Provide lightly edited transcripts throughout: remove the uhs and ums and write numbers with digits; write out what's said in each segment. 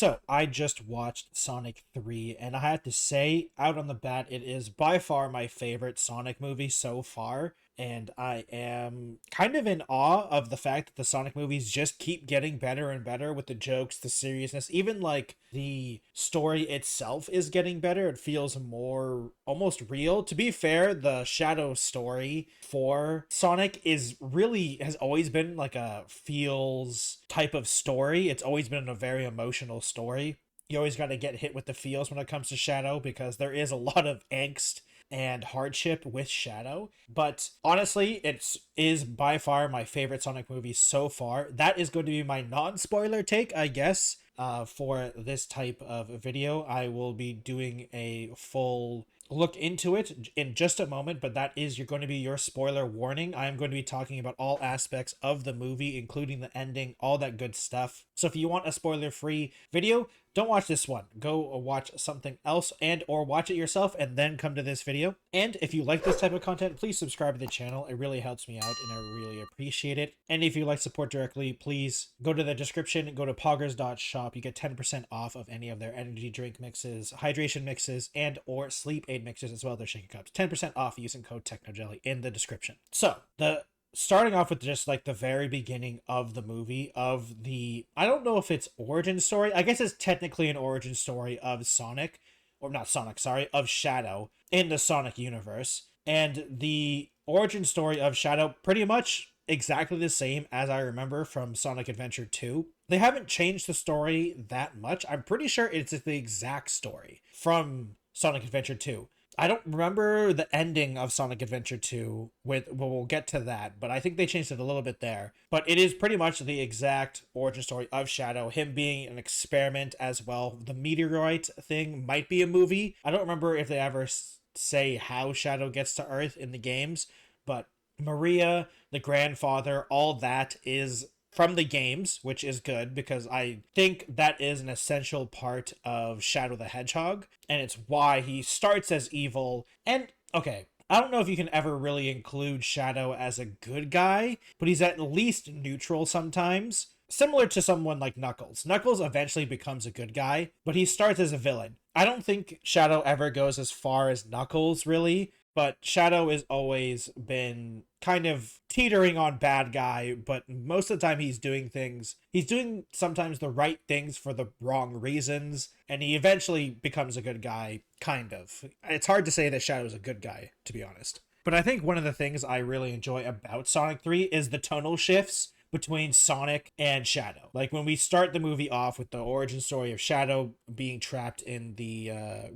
So, I just watched Sonic 3, and I have to say, out on the bat, it is by far my favorite Sonic movie so far. And I am kind of in awe of the fact that the Sonic movies just keep getting better and better with the jokes, the seriousness, even like the story itself is getting better. It feels more almost real. To be fair, the Shadow story for Sonic is really has always been like a feels type of story. It's always been a very emotional story. You always got to get hit with the feels when it comes to Shadow because there is a lot of angst and hardship with Shadow. But honestly, it is by far my favorite Sonic movie so far. That is going to be my non-spoiler take, I guess. For this type of video, I will be doing a full look into it in just a moment, but that is you're going to be your spoiler warning. I am going to be talking about all aspects of the movie, including the ending, all that good stuff. So if you want a spoiler-free video, don't watch this one. Go watch something else and or watch it yourself and then come to this video. And if you like this type of content, please subscribe to the channel. It really helps me out and I really appreciate it. And if you like support directly, please go to the description, go to poggers.shop. You get 10% off of any of their energy drink mixes, hydration mixes, and or sleep aid mixes as well. Their shaking cups. 10% off using code TechnoJelly in the description. So the starting off with just like the very beginning of the movie of the I don't know if it's origin story. I guess it's technically an origin story of Sonic or not Sonic, sorry, of Shadow in the Sonic universe. And the origin story of Shadow pretty much exactly the same as I remember from Sonic Adventure 2. They haven't changed the story that much. I'm pretty sure it's the exact story from Sonic Adventure 2. I don't remember the ending of Sonic Adventure 2 well, we'll get to that, but I think they changed it a little bit there. But it is pretty much the exact origin story of Shadow, him being an experiment as well. The meteorite thing might be a movie. I don't remember if they ever say how Shadow gets to Earth in the games, but Maria, the grandfather, all that is from the games, which is good because I think that is an essential part of Shadow the Hedgehog, and it's why he starts as evil. And okay, I don't know if you can ever really include Shadow as a good guy, but he's at least neutral sometimes. Similar to someone like Knuckles. Knuckles eventually becomes a good guy, but he starts as a villain. I don't think Shadow ever goes as far as Knuckles, really, but Shadow has always been kind of teetering on bad guy, but most of the time he's doing sometimes the right things for the wrong reasons, and he eventually becomes a good guy, kind of. It's hard to say that Shadow's a good guy, to be honest. But I think one of the things I really enjoy about Sonic 3 is the tonal shifts between Sonic and Shadow. Like when we start the movie off with the origin story of Shadow being trapped in the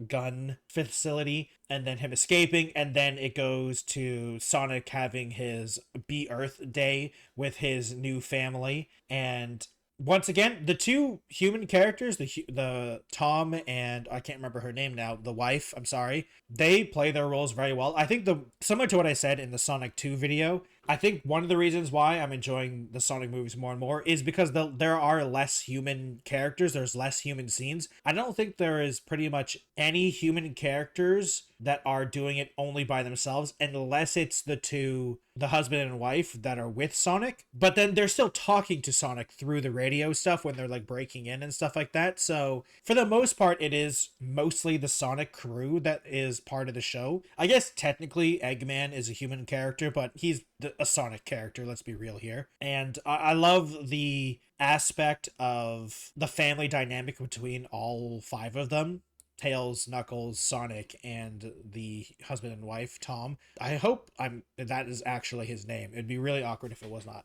gun facility and then him escaping, and then it goes to Sonic having his Be Earth Day with his new family. And once again, the two human characters, the Tom and I can't remember her name now, the wife, I'm sorry, they play their roles very well. I think the similar to what I said in the Sonic 2 video, I think one of the reasons why I'm enjoying the Sonic movies more and more is because there are less human characters, there's less human scenes. I don't think there is pretty much any human characters that are doing it only by themselves, unless it's the husband and wife that are with Sonic. But then they're still talking to Sonic through the radio stuff when they're like breaking in and stuff like that. So for the most part, it is mostly the Sonic crew that is part of the show. I guess technically Eggman is a human character, but he's a Sonic character, let's be real here. And I love the aspect of the family dynamic between all five of them. Tails, Knuckles, Sonic, and the husband and wife, Tom. I hope that is actually his name. It'd be really awkward if it was not.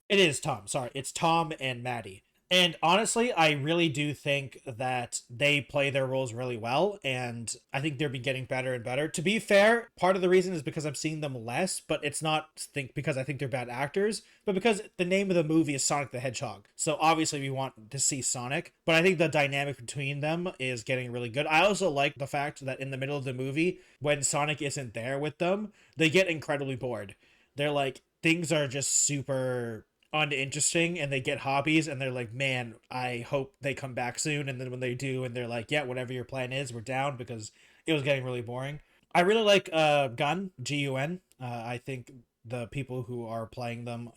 It is Tom, sorry. It's Tom and Maddie. And honestly, I really do think that they play their roles really well, and I think they're been getting better and better. To be fair, part of the reason is because I'm seeing them less, but it's not because I think they're bad actors, but because the name of the movie is Sonic the Hedgehog. So obviously we want to see Sonic, but I think the dynamic between them is getting really good. I also like the fact that in the middle of the movie, when Sonic isn't there with them, they get incredibly bored. They're like, things are just super uninteresting and they get hobbies and they're like, man, I hope they come back soon. And then when they do and they're like, yeah, whatever your plan is, we're down, because it was getting really boring. I really like Gun, Gun. I think the people who are playing them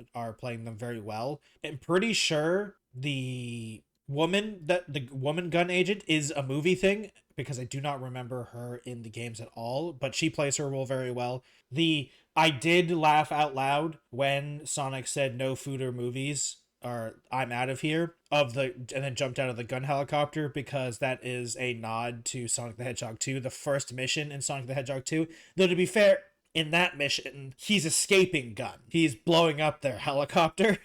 very well. I'm pretty sure the the woman gun agent is a movie thing because I do not remember her in the games at all, but she plays her role very well. The I did laugh out loud when Sonic said no food or movies or I'm out of here of the and then jumped out of the gun helicopter because that is a nod to Sonic the Hedgehog 2, the first mission in Sonic the Hedgehog 2. Though to be fair, in that mission, he's escaping gun. He's blowing up their helicopter,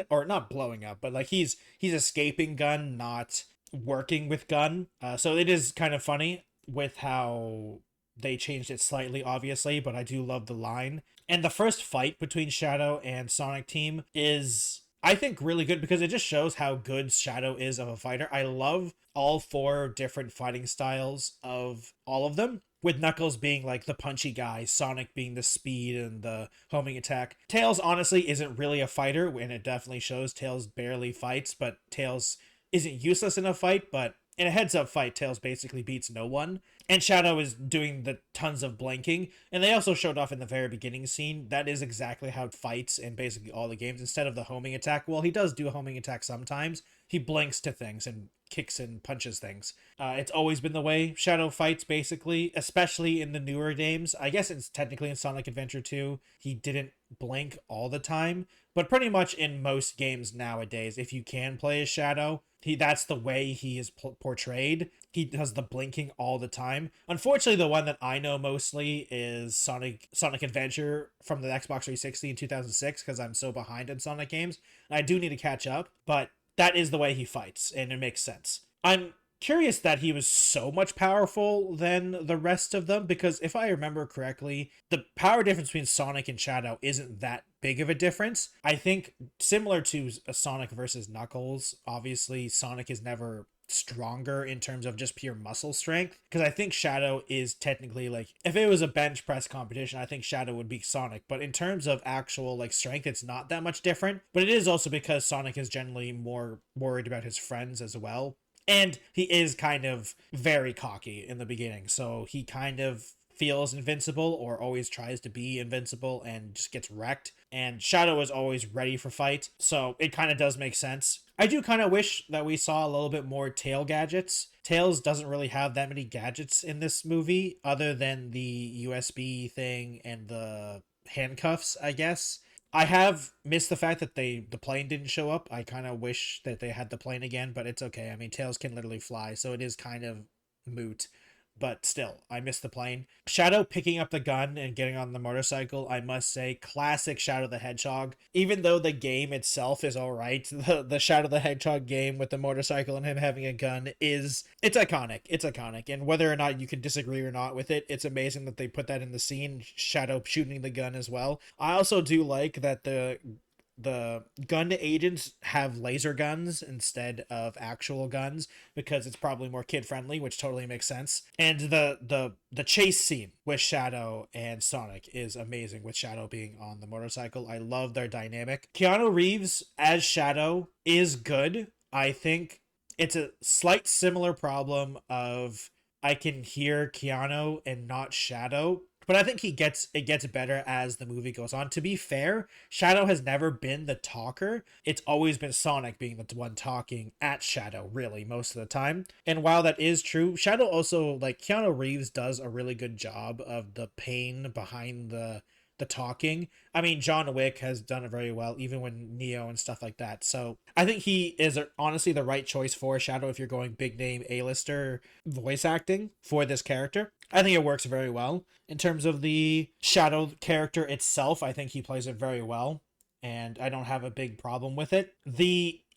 or not blowing up, but like he's escaping gun, not working with gun. So it is kind of funny with how they changed it slightly, obviously, but I do love the line. And the first fight between Shadow and Sonic Team is, I think, really good because it just shows how good Shadow is of a fighter. I love all four different fighting styles of all of them, with Knuckles being like the punchy guy, Sonic being the speed and the homing attack. Tails honestly isn't really a fighter, and it definitely shows. Tails barely fights, but Tails isn't useless in a fight, but in a heads-up fight, Tails basically beats no one. And Shadow is doing the tons of blinking, and they also showed off in the very beginning scene. That is exactly how it fights in basically all the games. Instead of the homing attack, well, he does do a homing attack sometimes. He blinks to things and kicks and punches things. It's always been the way Shadow fights, basically, especially in the newer games. I guess it's technically in Sonic Adventure 2, he didn't blink all the time, but pretty much in most games nowadays, if you can play as Shadow, that's the way he is portrayed. He does the blinking all the time. Unfortunately, the one that I know mostly is Sonic Adventure from the Xbox 360 in 2006 because I'm so behind in Sonic games. I do need to catch up, but that is the way he fights, and it makes sense. I'm curious that he was so much powerful than the rest of them, because if I remember correctly, the power difference between Sonic and Shadow isn't that big of a difference. I think similar to a Sonic versus Knuckles, obviously Sonic is never stronger in terms of just pure muscle strength, because I think Shadow is technically like, if it was a bench press competition, I think Shadow would beat Sonic, but in terms of actual like strength, it's not that much different. But it is also because Sonic is generally more worried about his friends as well, and he is kind of very cocky in the beginning, so he kind of feels invincible or always tries to be invincible and just gets wrecked. And Shadow is always ready for fight, so it kind of does make sense. I do kind of wish that we saw a little bit more Tail gadgets. Tails doesn't really have that many gadgets in this movie other than the USB thing and the handcuffs, I guess. I have missed the fact that the plane didn't show up. I kind of wish that they had the plane again, but it's okay. I mean, Tails can literally fly, so it is kind of moot. But still, I missed the plane. Shadow picking up the gun and getting on the motorcycle, I must say, classic Shadow the Hedgehog. Even though the game itself is alright, the Shadow the Hedgehog game with the motorcycle and him having a gun it's iconic. It's iconic. And whether or not you can disagree or not with it, it's amazing that they put that in the scene, Shadow shooting the gun as well. I also do like that the gun agents have laser guns instead of actual guns because it's probably more kid friendly, which totally makes sense. And the chase scene with Shadow and Sonic is amazing, with Shadow being on the motorcycle. I love their dynamic. Keanu Reeves as Shadow is good. I think it's a slight similar problem of I can hear Keanu and not Shadow, but I think it gets better as the movie goes on. To be fair, Shadow has never been the talker. It's always been Sonic being the one talking at Shadow, really, most of the time. And while that is true, Shadow also, like, Keanu Reeves does a really good job of the pain behind the talking. I mean, John Wick has done it very well, even when Neo and stuff like that. So I think he is honestly the right choice for Shadow if you're going big name A-lister voice acting for this character. I think it works very well. In terms of the Shadow character itself, I think he plays it very well, and I don't have a big problem with it.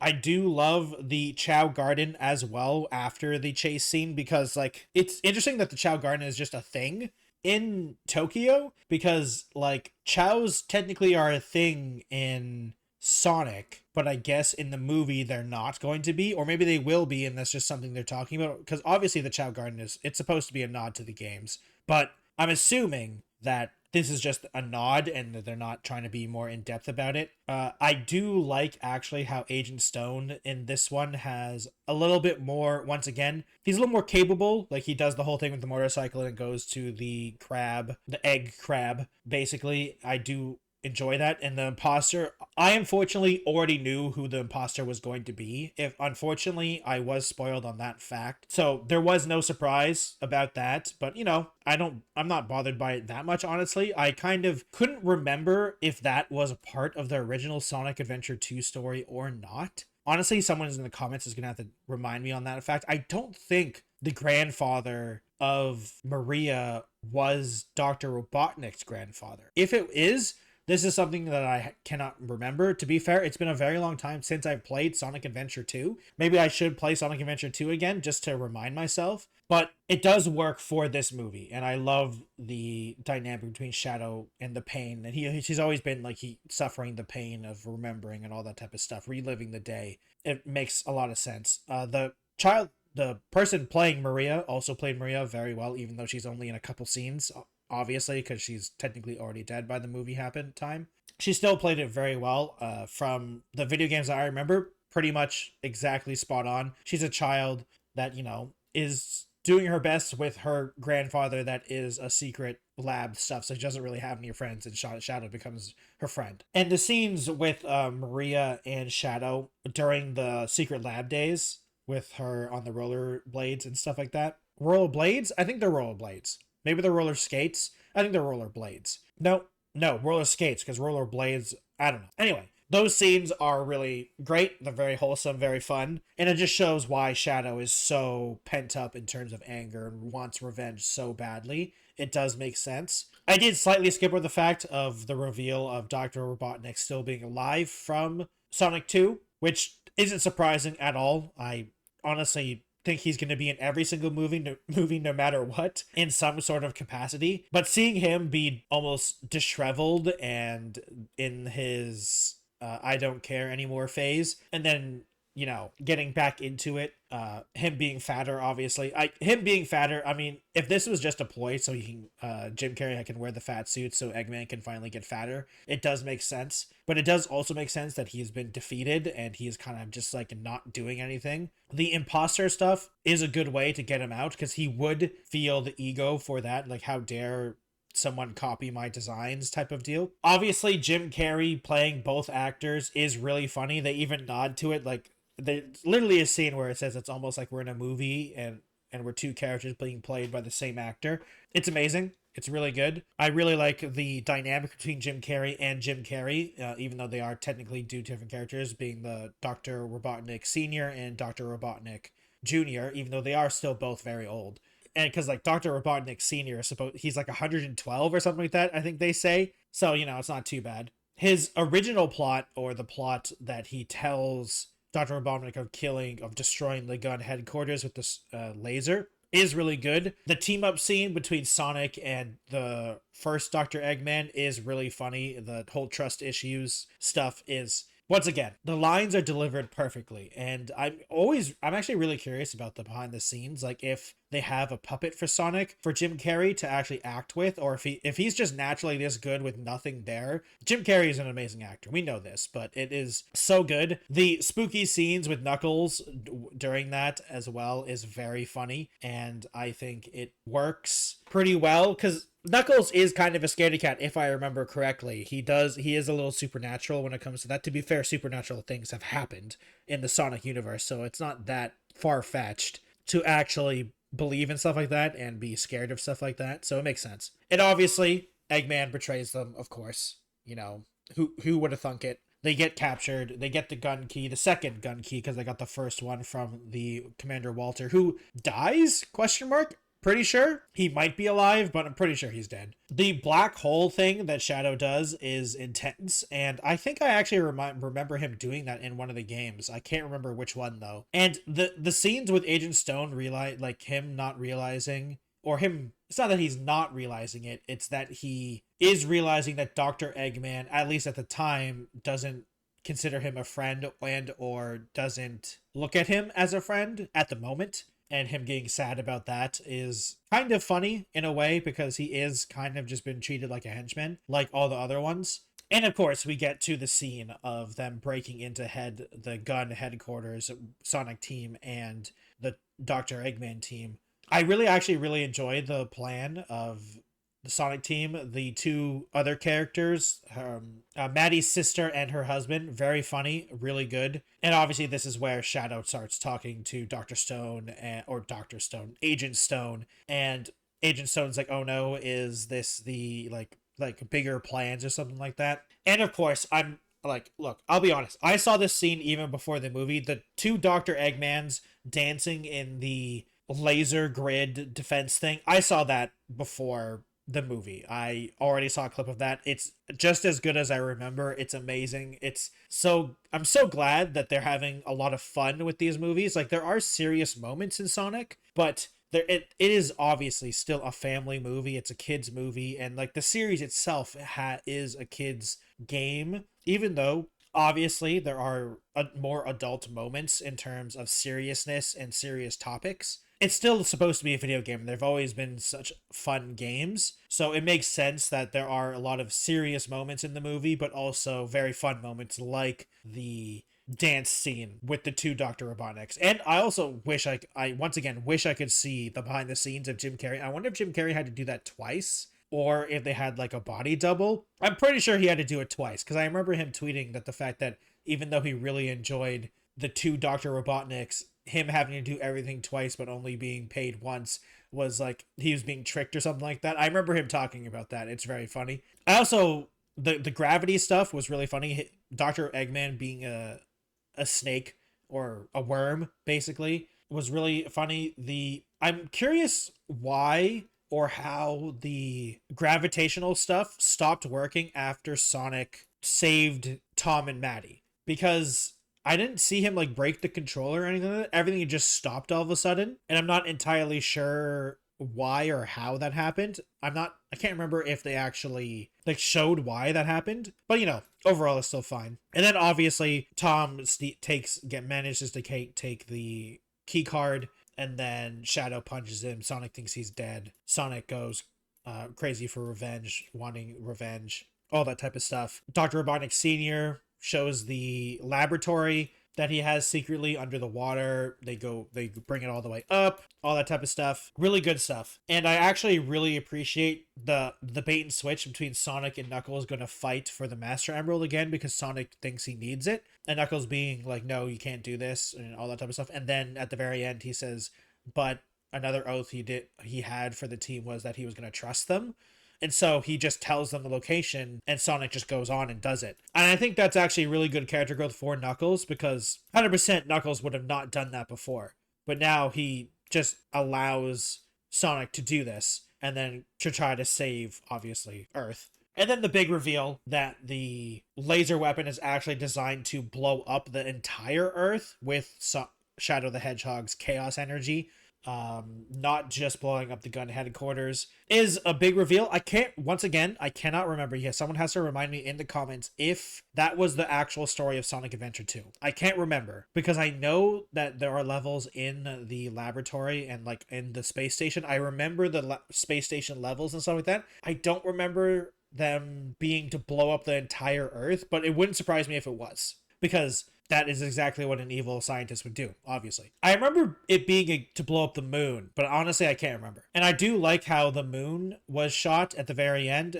I do love the Chow Garden as well after the chase scene, because like it's interesting that the Chow Garden is just a thing in Tokyo, because like chows technically are a thing in Sonic, but I guess in the movie they're not going to be, or maybe they will be and that's just something they're talking about, because obviously the Chow Garden it's supposed to be a nod to the games, but I'm assuming that this is just a nod and that they're not trying to be more in depth about it. I do like actually how Agent Stone in this one has a little bit more, once again, he's a little more capable. Like he does the whole thing with the motorcycle and it goes to the egg crab, basically. I do enjoy that. And the imposter, I unfortunately already knew who the imposter was going to be. If unfortunately I was spoiled on that fact, so there was no surprise about that. But I'm not bothered by it that much, honestly. I kind of couldn't remember if that was a part of the original Sonic Adventure 2 story or not. Honestly, someone in the comments is gonna have to remind me on that fact. I don't think the grandfather of Maria was Dr. Robotnik's grandfather. If it is, this is something that I cannot remember. To be fair, it's been a very long time since I've played Sonic Adventure 2. Maybe I should play Sonic Adventure 2 again just to remind myself. But it does work for this movie, and I love the dynamic between Shadow and the pain. And he's always been like he suffering the pain of remembering and all that type of stuff, reliving the day. It makes a lot of sense. The person playing Maria also played Maria very well, even though she's only in a couple scenes, obviously, because she's technically already dead by the movie happen time. She still played it very well. From the video games that I remember, pretty much exactly spot on. She's a child that, is doing her best with her grandfather that is a secret lab stuff, so she doesn't really have any friends, and Shadow becomes her friend. And the scenes with Maria and Shadow during the secret lab days with her on the roller blades and stuff like that. Roller blades? I think they're roller blades. Maybe they're roller skates. I think they're roller blades. No, roller skates, because roller blades, I don't know. Anyway, those scenes are really great. They're very wholesome, very fun. And it just shows why Shadow is so pent up in terms of anger and wants revenge so badly. It does make sense. I did slightly skip over the fact of the reveal of Dr. Robotnik still being alive from Sonic 2, which isn't surprising at all. I honestly think he's going to be in every single movie no matter what, in some sort of capacity. But seeing him be almost disheveled and in his I don't care anymore phase, and then getting back into it, him being fatter, obviously. Him being fatter, I mean, if this was just a ploy so he can, Jim Carrey can wear the fat suit so Eggman can finally get fatter, it does make sense. But it does also make sense that he's been defeated and he's kind of just like not doing anything. The imposter stuff is a good way to get him out, because he would feel the ego for that, like how dare someone copy my designs type of deal. Obviously, Jim Carrey playing both actors is really funny. They even nod to it, like there's literally a scene where it says it's almost like we're in a movie and we're two characters being played by the same actor. It's amazing. It's really good. I really like the dynamic between Jim Carrey and Jim Carrey, even though they are technically two different characters, being the Dr. Robotnik Sr. and Dr. Robotnik Jr., even though they are still both very old. And because like Dr. Robotnik Sr. he's like 112 or something like that, I think they say. So, it's not too bad. His original plot, or the plot that he tells Dr. Robotnik of destroying the gun headquarters with this laser, is really good. The team up scene between Sonic and the first Dr. Eggman is really funny. The whole trust issues stuff is, once again, the lines are delivered perfectly. And I'm actually really curious about the behind the scenes, like if they have a puppet for Sonic for Jim Carrey to actually act with, or if he's just naturally this good with nothing there. Jim Carrey is an amazing actor. We know this, but it is so good. The spooky scenes with Knuckles during that as well is very funny, and I think it works pretty well, because Knuckles is kind of a scaredy cat, if I remember correctly. He is a little supernatural when it comes to that. To be fair, supernatural things have happened in the Sonic universe, so it's not that far-fetched to actually believe in stuff like that and be scared of stuff like that, so it makes sense. And obviously, Eggman betrays them, of course. Who would have thunk it? They get captured, they get the gun key, the second gun key, because they got the first one from the Commander Walter, who dies, question mark? Pretty sure he might be alive, but I'm pretty sure he's dead. The black hole thing that Shadow does is intense, and I think I actually remember him doing that in one of the games. I can't remember which one though. And the scenes with Agent Stone him not realizing, or him, it's not that he's not realizing it, it's that he is realizing that Dr. Eggman, at least at the time, doesn't consider him a friend and or doesn't look at him as a friend at the moment. And him getting sad about that is kind of funny in a way, because he is kind of just been treated like a henchman, like all the other ones. And of course, we get to the scene of them breaking into the gun headquarters, Sonic team and the Dr. Eggman team. I actually really enjoyed the plan of the Sonic team, the two other characters, Maddie's sister and her husband, very funny, really good. And obviously, this is where Shadow starts talking to Doctor Stone or Doctor Stone, Agent Stone, and Agent Stone's like, "Oh no, is this the like bigger plans or something like that?" And of course, I'm like, look, I'll be honest. I saw this scene even before the movie. The two Dr. Eggmans dancing in the laser grid defense thing. I saw that before the movie. I already saw a clip of that. It's just as good as I remember. It's amazing. I'm so glad that they're having a lot of fun with these movies. Like there are serious moments in Sonic, but it is obviously still a family movie. It's a kids movie, and like the series itself is a kids game, even though obviously there are more adult moments in terms of seriousness and serious topics. It's still supposed to be a video game. They've always been such fun games, so it makes sense that there are a lot of serious moments in the movie, but also very fun moments like the dance scene with the two Dr. Robotniks. And I also wish I once again wish I could see the behind the scenes of Jim Carrey. I wonder if Jim Carrey had to do that twice or if they had like a body double. I'm pretty sure he had to do it twice because I remember him tweeting that the fact that even though he really enjoyed the two Dr. Robotniks, him having to do everything twice but only being paid once was like he was being tricked or something like that. I remember him talking about that. It's very funny. I also the gravity stuff was really funny. Dr. Eggman being a snake or a worm basically was really funny. I'm curious why or how the gravitational stuff stopped working after Sonic saved Tom and Maddie, because I didn't see him like break the controller or anything like that. Everything just stopped all of a sudden, and I'm not entirely sure why or how that happened. I can't remember if they actually like showed why that happened, but overall it's still fine. And then obviously Tom manages to take the key card, and then Shadow punches him. Sonic thinks he's dead. Sonic goes crazy for revenge, wanting revenge, all that type of stuff. Dr. Robotnik Sr. shows the laboratory that he has secretly under the water. They bring it all the way up, all that type of stuff. Really good stuff. And I actually really appreciate the bait and switch between Sonic and Knuckles going to fight for the Master Emerald again because Sonic thinks he needs it. And Knuckles being like, no, you can't do this, and all that type of stuff. And then at the very end, he says, but another oath he had for the team was that he was going to trust them. And so he just tells them the location, and Sonic just goes on and does it. And I think that's actually really good character growth for Knuckles, because 100% Knuckles would have not done that before. But now he just allows Sonic to do this, and then to try to save, obviously, Earth. And then the big reveal that the laser weapon is actually designed to blow up the entire Earth with Shadow the Hedgehog's chaos energy. Not just blowing up the gun headquarters, is a big reveal. I cannot remember. Yes, someone has to remind me in the comments if that was the actual story of Sonic Adventure 2. I can't remember, because I know that there are levels in the laboratory and like in the space station. I remember the space station levels and stuff like that. I don't remember them being to blow up the entire Earth, but it wouldn't surprise me if it was, because that is exactly what an evil scientist would do, obviously. I remember it being to blow up the moon, but honestly, I can't remember. And I do like how the moon was shot at the very end,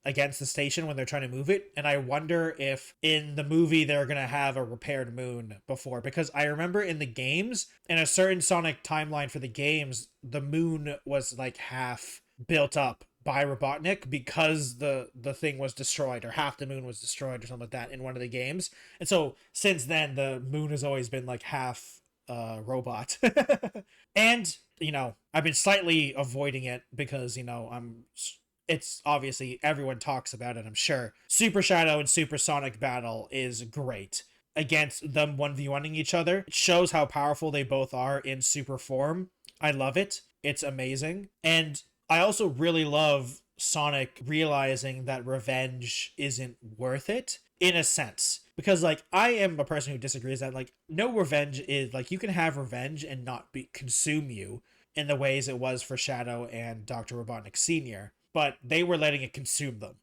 against the station when they're trying to move it. And I wonder if in the movie they're going to have a repaired moon before, because I remember in the games, in a certain Sonic timeline for the games, the moon was like half built up by Robotnik because the thing was destroyed, or half the moon was destroyed or something like that in one of the games. And so since then the moon has always been like half robot. And I've been slightly avoiding it because it's obviously everyone talks about it, I'm sure. Super Shadow and Super Sonic battle is great against them 1v1ing each other. It shows how powerful they both are in super form. I love it. It's amazing. And I also really love Sonic realizing that revenge isn't worth it, in a sense. Because, like, I am a person who disagrees that, like, no revenge is, like, you can have revenge and not consume you in the ways it was for Shadow and Dr. Robotnik Sr., but they were letting it consume them,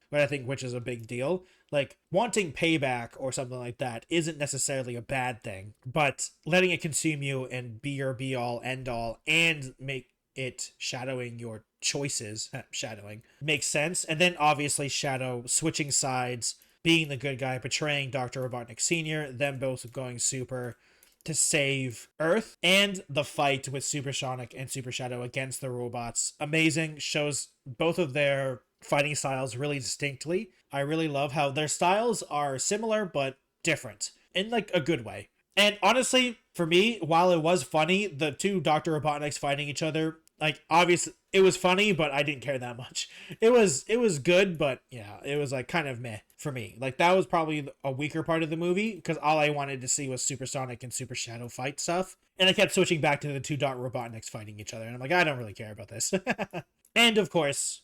which is a big deal. Like, wanting payback or something like that isn't necessarily a bad thing, but letting it consume you and be your be-all, end-all, and make it shadowing your choices, shadowing, makes sense. And then obviously Shadow switching sides, being the good guy, betraying Dr. Robotnik Sr., them both going super to save Earth, and the fight with Supersonic and Super Shadow against the robots. Amazing. Shows both of their fighting styles really distinctly. I really love how their styles are similar but different in like a good way. And honestly, for me, while it was funny, the two Dr. Robotniks fighting each other, like obviously it was funny, but I didn't care that much. It was good, but yeah, it was like kind of meh for me. Like that was probably a weaker part of the movie because all I wanted to see was Supersonic and Super Shadow fight stuff. And I kept switching back to the two Dr. Robotniks fighting each other, and I'm like, I don't really care about this. And of course,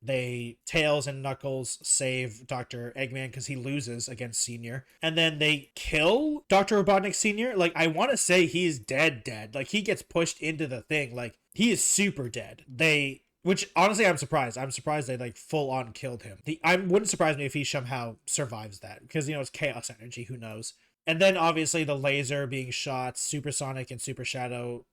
they Tails and Knuckles save Dr. Eggman because he loses against Senior. And then they kill Dr. Robotnik Sr. Like, I want to say he's dead. Like, he gets pushed into the thing. Like, he is super dead. Which, honestly, I'm surprised. I'm surprised they, like, full on killed him. I wouldn't surprise me if he somehow survives that. Because, it's chaos energy. Who knows? And then, obviously, the laser being shot, Supersonic and Super Shadow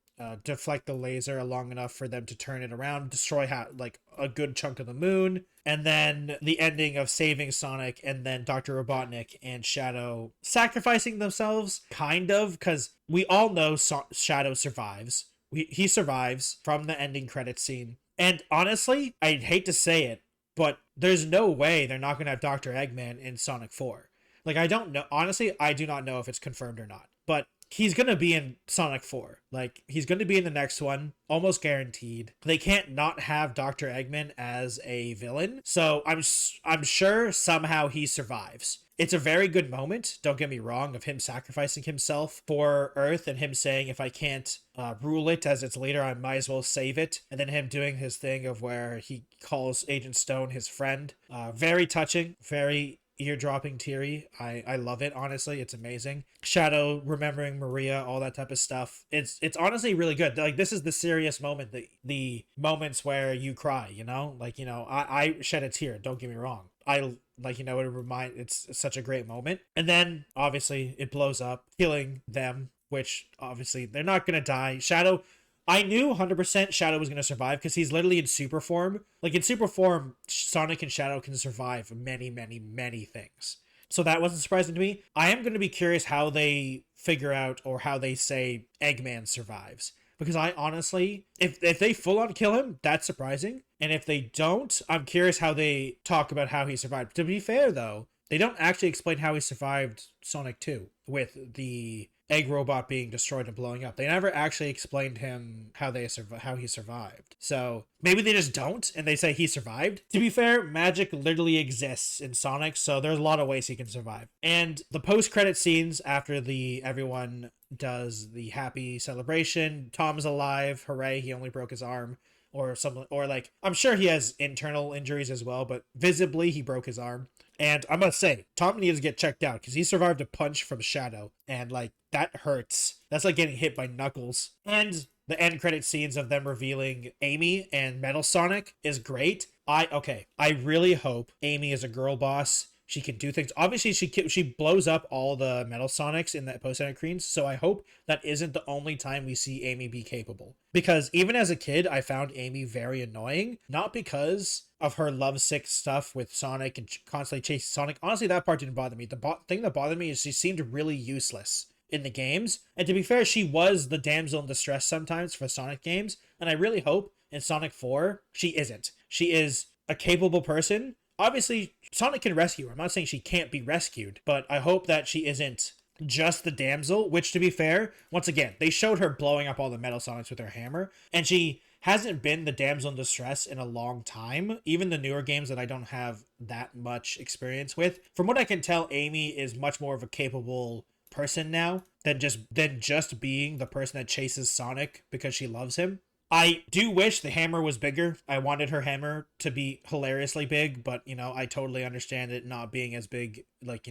deflect the laser long enough for them to turn it around, destroy like a good chunk of the moon, and then the ending of saving Sonic, and then Dr. Robotnik and Shadow sacrificing themselves, kind of, because we all know Shadow survives. He survives from the ending credit scene. And honestly, I'd hate to say it, but there's no way they're not going to have Dr. Eggman in Sonic 4. Like, I don't know. Honestly, I do not know if it's confirmed or not. But he's going to be in Sonic 4. Like, he's going to be in the next one. Almost guaranteed. They can't not have Dr. Eggman as a villain. So I'm sure somehow he survives. It's a very good moment, don't get me wrong, of him sacrificing himself for Earth and him saying, if I can't rule it as its leader, I might as well save it. And then him doing his thing of where he calls Agent Stone his friend. Very touching, very ear-dropping, teary. I love it, honestly. It's amazing. Shadow remembering Maria, all that type of stuff. It's honestly really good. Like, this is the serious moment, the moments where you cry, like, I shed a tear, don't get me wrong. It's such a great moment. And then obviously it blows up, killing them, which obviously they're not gonna die. Shadow, I knew 100% Shadow was going to survive because he's literally in super form. Like, in super form, Sonic and Shadow can survive many, many, many things. So that wasn't surprising to me. I am going to be curious how they figure out, or how they say Eggman survives. Because I honestly, if they full on kill him, that's surprising. And if they don't, I'm curious how they talk about how he survived. To be fair, though, they don't actually explain how he survived Sonic 2 with the egg robot being destroyed and blowing up. They never actually explained him how he survived. So maybe they just don't, and they say he survived. To be fair, magic literally exists in Sonic, so there's a lot of ways he can survive. And the post-credit scenes after everyone does the happy celebration, Tom's alive, hooray, he only broke his arm. Or something, or like, I'm sure he has internal injuries as well, but visibly he broke his arm. And I must say, Tom needs to get checked out because he survived a punch from Shadow, and like, that hurts. That's like getting hit by Knuckles. And the end credit scenes of them revealing Amy and Metal Sonic is great. I really hope Amy is a girl boss. She can do things. Obviously, she blows up all the Metal Sonics in that post-edit screens, so I hope that isn't the only time we see Amy be capable. Because even as a kid, I found Amy very annoying. Not because of her lovesick stuff with Sonic and constantly chasing Sonic. Honestly, that part didn't bother me. The thing that bothered me is she seemed really useless in the games. And to be fair, she was the damsel in distress sometimes for Sonic games. And I really hope in Sonic 4, she isn't. She is a capable person. Obviously, Sonic can rescue her. I'm not saying she can't be rescued, but I hope that she isn't just the damsel, which, to be fair, once again, they showed her blowing up all the Metal Sonics with her hammer, and she hasn't been the damsel in distress in a long time. Even the newer games that I don't have that much experience with. From what I can tell, Amy is much more of a capable person now than just being the person that chases Sonic because she loves him. I do wish the hammer was bigger. I wanted her hammer to be hilariously big, but, I totally understand it not being as big, like,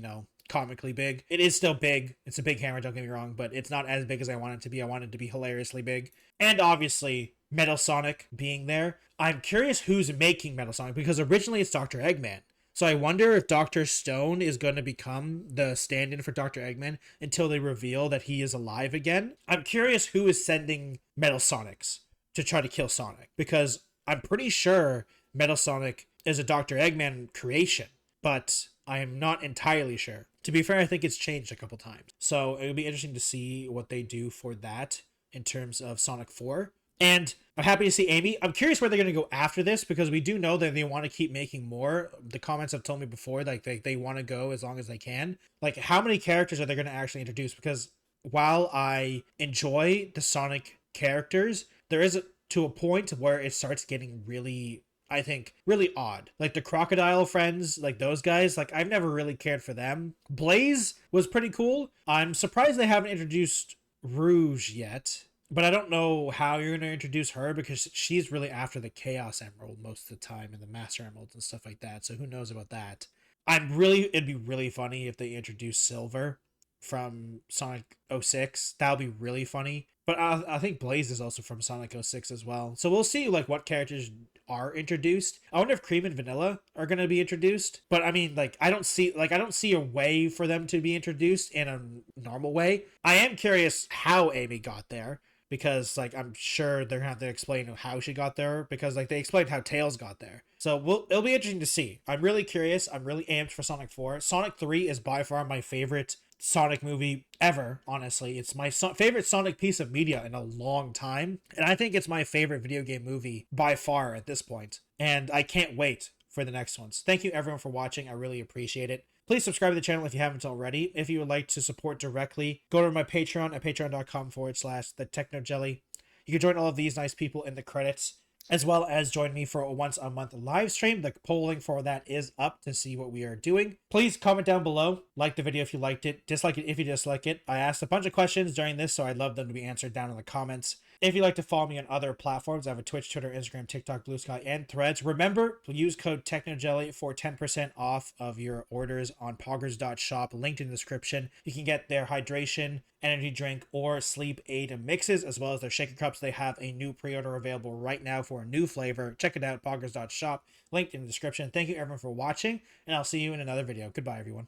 comically big. It is still big. It's a big hammer, don't get me wrong, but it's not as big as I want it to be. I want it to be hilariously big. And obviously, Metal Sonic being there. I'm curious who's making Metal Sonic, because originally it's Dr. Eggman. So I wonder if Dr. Stone is going to become the stand-in for Dr. Eggman until they reveal that he is alive again. I'm curious who is sending Metal Sonics. to try to kill Sonic, because I'm pretty sure Metal Sonic is a Dr. Eggman creation, but I am not entirely sure. To be fair, I think it's changed a couple times. So it would be interesting to see what they do for that in terms of Sonic 4. And I'm happy to see Amy. I'm curious where they're going to go after this, because we do know that they want to keep making more. The comments have told me before, like they want to go as long as they can. Like, how many characters are they going to actually introduce? Because while I enjoy the Sonic characters, there is to a point where it starts getting really, I think, really odd. Like the crocodile friends, like those guys, like I've never really cared for them. Blaze was pretty cool. I'm surprised they haven't introduced Rouge yet, but I don't know how you're going to introduce her, because she's really after the Chaos Emerald most of the time and the Master Emeralds and stuff like that. So who knows about that? It'd be really funny if they introduce Silver from Sonic 06. That would be really funny. But I think Blaze is also from Sonic 06 as well. So we'll see like what characters are introduced. I wonder if Cream and Vanilla are going to be introduced. But I mean, like I don't see a way for them to be introduced in a normal way. I am curious how Amy got there, because like I'm sure they're gonna have to explain how she got there, because like they explained how Tails got there. So it'll be interesting to see. I'm really curious. I'm really amped for Sonic 4. Sonic 3 is by far my favorite Sonic movie ever, honestly. It's my favorite Sonic piece of media in a long time, and I think it's my favorite video game movie by far at this point. And I can't wait for the next ones. Thank you everyone for watching. I really appreciate it. Please subscribe to the channel if you haven't already. If you would like to support directly, go to my Patreon at patreon.com/thetechnojelly. You can join all of these nice people in the credits, as well as join me for a once a month live stream. The polling for that is up to see what we are doing. Please comment down below, like the video if you liked it, dislike it if you dislike it. I asked a bunch of questions during this, so I'd love them to be answered down in the comments. If you'd like to follow me on other platforms, I have a Twitch, Twitter, Instagram, TikTok, Blue Sky, and Threads. Remember, use code TechnoJelly for 10% off of your orders on Poggers.shop, linked in the description. You can get their hydration, energy drink, or sleep aid mixes, as well as their shaker cups. They have a new pre-order available right now for a new flavor. Check it out, Poggers.shop, linked in the description. Thank you everyone for watching, and I'll see you in another video. Goodbye, everyone.